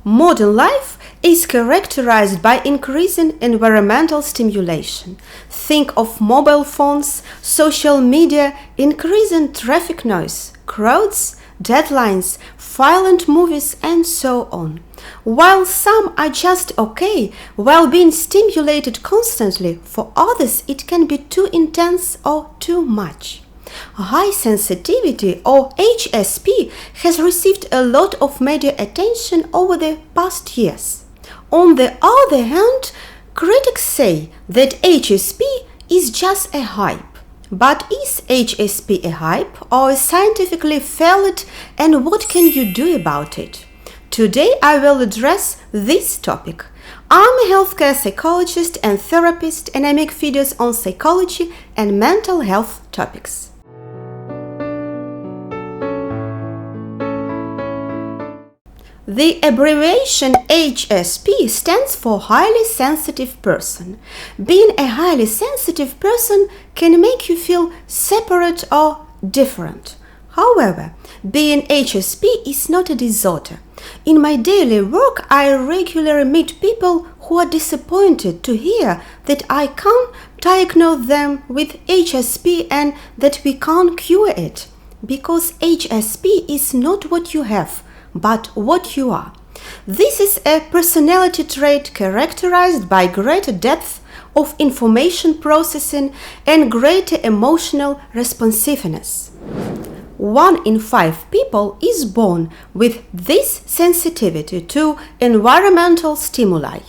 Modern life is characterized by increasing environmental stimulation. Think of mobile phones, social media, increasing traffic noise, crowds, deadlines, violent movies, and so on. While some are just okay, while being stimulated constantly, for others it can be too intense or too much. High sensitivity, or HSP, has received a lot of media attention over the past years. On the other hand, critics say that HSP is just a hype. But is HSP a hype or scientifically valid, and what can you do about it? Today I will address this topic. I'm a healthcare psychologist and therapist, and I make videos on psychology and mental health topics. The abbreviation HSP stands for highly sensitive person. Being a highly sensitive person can make you feel separate or different. However, being HSP is not a disorder. In my daily work, I regularly meet people who are disappointed to hear that I can't diagnose them with HSP and that we can't cure it, because HSP is not what you have, but what you are. This is a personality trait characterized by greater depth of information processing and greater emotional responsiveness. 1 in 5 people is born with this sensitivity to environmental stimuli.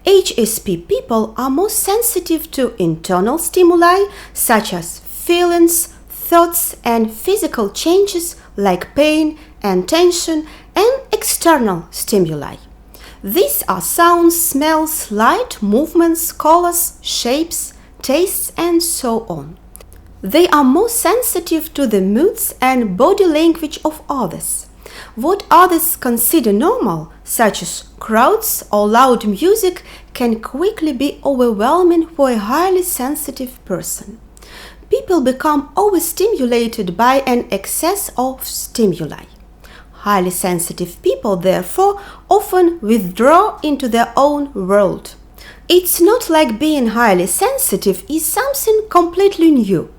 HSP people are more sensitive to internal stimuli such as feelings, thoughts, and physical changes like pain and tension, and external stimuli. These are sounds, smells, light, movements, colors, shapes, tastes, and so on. They are more sensitive to the moods and body language of others. What others consider normal, such as crowds or loud music, can quickly be overwhelming for a highly sensitive person. People become overstimulated by an excess of stimuli. Highly sensitive people, therefore, often withdraw into their own world. It's not like being highly sensitive is something completely new.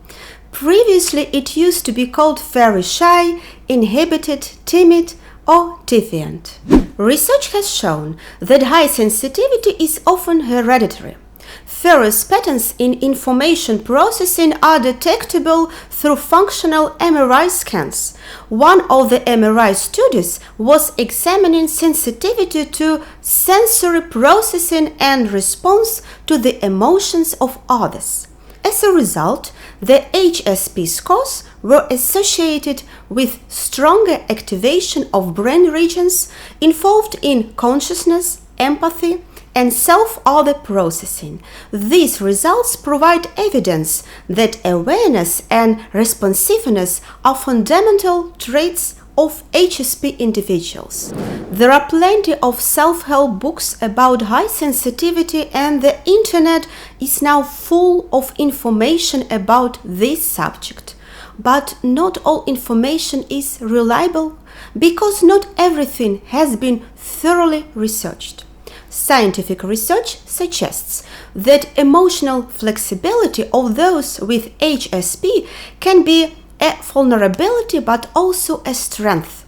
Previously, it used to be called very shy, inhibited, timid, or deviant. Research has shown that high sensitivity is often hereditary. Various patterns in information processing are detectable through functional MRI scans. One of the MRI studies was examining sensitivity to sensory processing and response to the emotions of others. As a result, the HSP scores were associated with stronger activation of brain regions involved in consciousness, empathy, and self-other processing. These results provide evidence that awareness and responsiveness are fundamental traits of HSP individuals. There are plenty of self-help books about high sensitivity, and the internet is now full of information about this subject. But not all information is reliable because not everything has been thoroughly researched. Scientific research suggests that emotional flexibility of those with HSP can be a vulnerability but also a strength.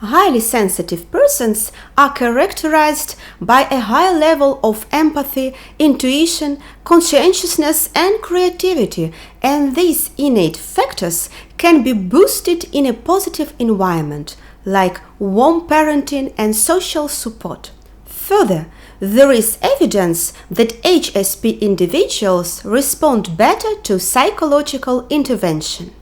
Highly sensitive persons are characterized by a high level of empathy, intuition, conscientiousness, and creativity, and these innate factors can be boosted in a positive environment, like warm parenting and social support. Further, there is evidence that HSP individuals respond better to psychological intervention.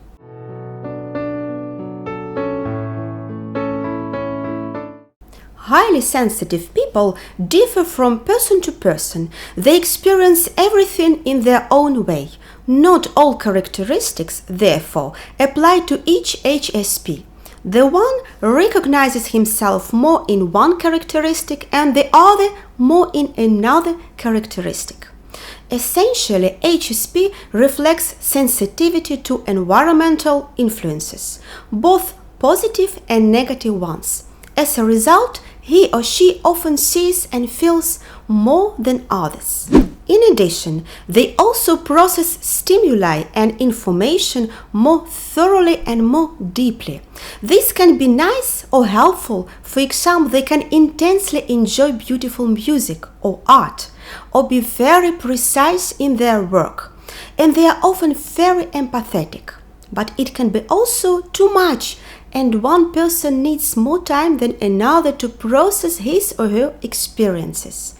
Highly sensitive people differ from person to person. They experience everything in their own way. Not all characteristics, therefore, apply to each HSP. The one recognizes himself more in one characteristic and the other more in another characteristic. Essentially, HSP reflects sensitivity to environmental influences, both positive and negative ones. As a result, he or she often sees and feels more than others. In addition, they also process stimuli and information more thoroughly and more deeply. This can be nice or helpful. For example, they can intensely enjoy beautiful music or art, or be very precise in their work. And they are often very empathetic. But it can be also too much, and one person needs more time than another to process his or her experiences.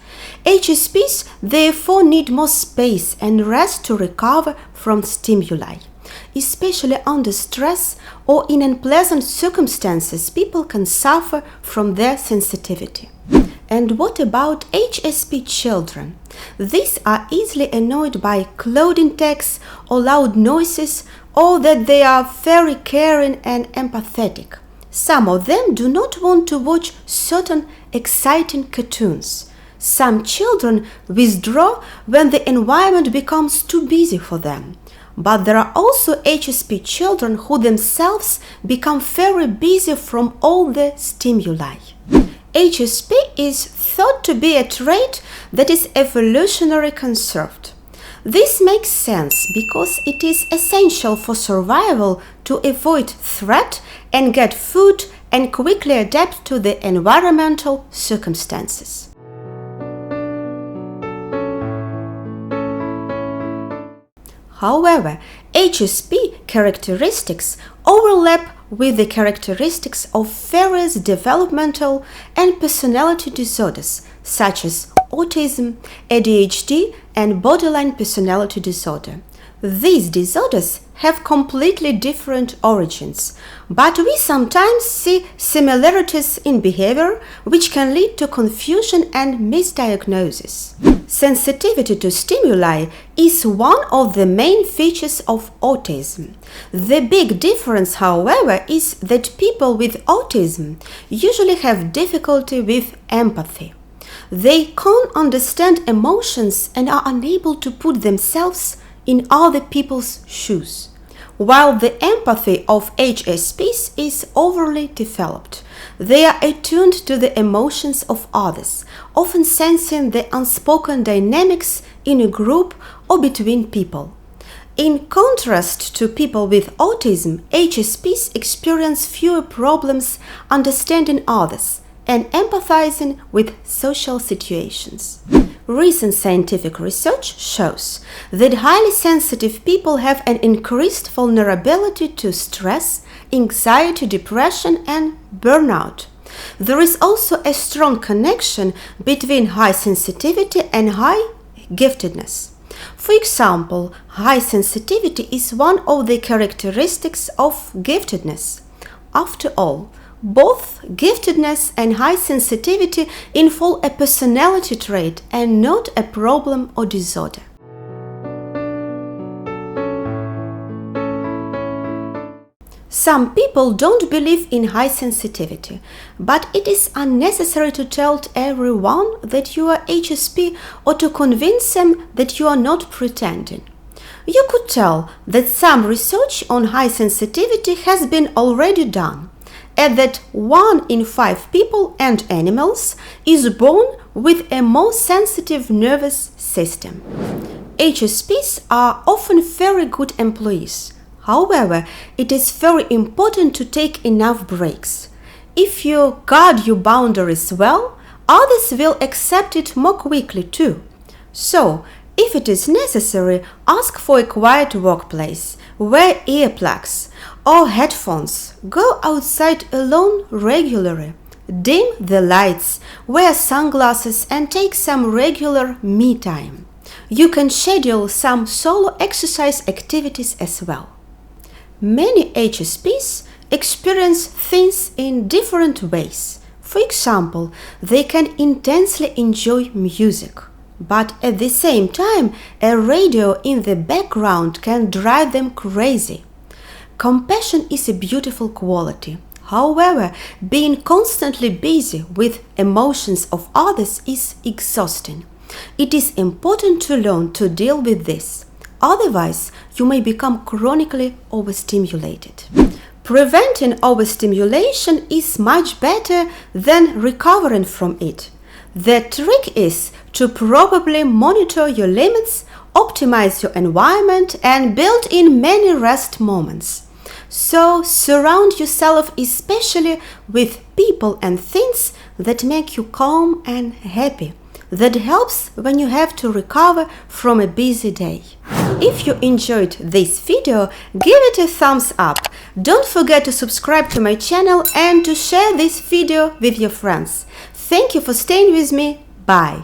HSPs therefore need more space and rest to recover from stimuli. Especially under stress or in unpleasant circumstances, people can suffer from their sensitivity. And what about HSP children? These are easily annoyed by clouding texts or loud noises, or that they are very caring and empathetic. Some of them do not want to watch certain exciting cartoons. Some children withdraw when the environment becomes too busy for them. But there are also HSP children who themselves become very busy from all the stimuli. HSP is thought to be a trait that is evolutionarily conserved. This makes sense because it is essential for survival to avoid threat and get food and quickly adapt to the environmental circumstances. However, HSP characteristics overlap with the characteristics of various developmental and personality disorders such as autism, ADHD, and borderline personality disorder. These disorders have completely different origins, but we sometimes see similarities in behavior which can lead to confusion and misdiagnosis. Sensitivity to stimuli is one of the main features of autism. The big difference, however, is that people with autism usually have difficulty with empathy. They can't understand emotions and are unable to put themselves in other people's shoes, while the empathy of HSPs is overly developed. They are attuned to the emotions of others, often sensing the unspoken dynamics in a group or between people. In contrast to people with autism, HSPs experience fewer problems understanding others and empathizing with social situations. Recent scientific research shows that highly sensitive people have an increased vulnerability to stress, anxiety, depression, and burnout. There is also a strong connection between high sensitivity and high giftedness. For example, high sensitivity is one of the characteristics of giftedness. After all, both giftedness and high sensitivity involve a personality trait and not a problem or disorder. Some people don't believe in high sensitivity, but it is unnecessary to tell everyone that you are HSP or to convince them that you are not pretending. You could tell that some research on high sensitivity has been already done, and that 1 in 5 people and animals is born with a more sensitive nervous system. HSPs are often very good employees. However, it is very important to take enough breaks. If you guard your boundaries well, others will accept it more quickly too. So, if it is necessary, ask for a quiet workplace, wear earplugs or headphones, go outside alone regularly, dim the lights, wear sunglasses and take some regular me time. You can schedule some solo exercise activities as well. Many HSPs experience things in different ways. For example, they can intensely enjoy music, but at the same time, a radio in the background can drive them crazy. Compassion is a beautiful quality. However, being constantly busy with emotions of others is exhausting. It is important to learn to deal with this. Otherwise, you may become chronically overstimulated. Preventing overstimulation is much better than recovering from it. The trick is to properly monitor your limits, optimize your environment, and build in many rest moments. So surround yourself especially with people and things that make you calm and happy. That helps when you have to recover from a busy day. If you enjoyed this video, give it a thumbs up. Don't forget to subscribe to my channel and to share this video with your friends. Thank you for staying with me. Bye.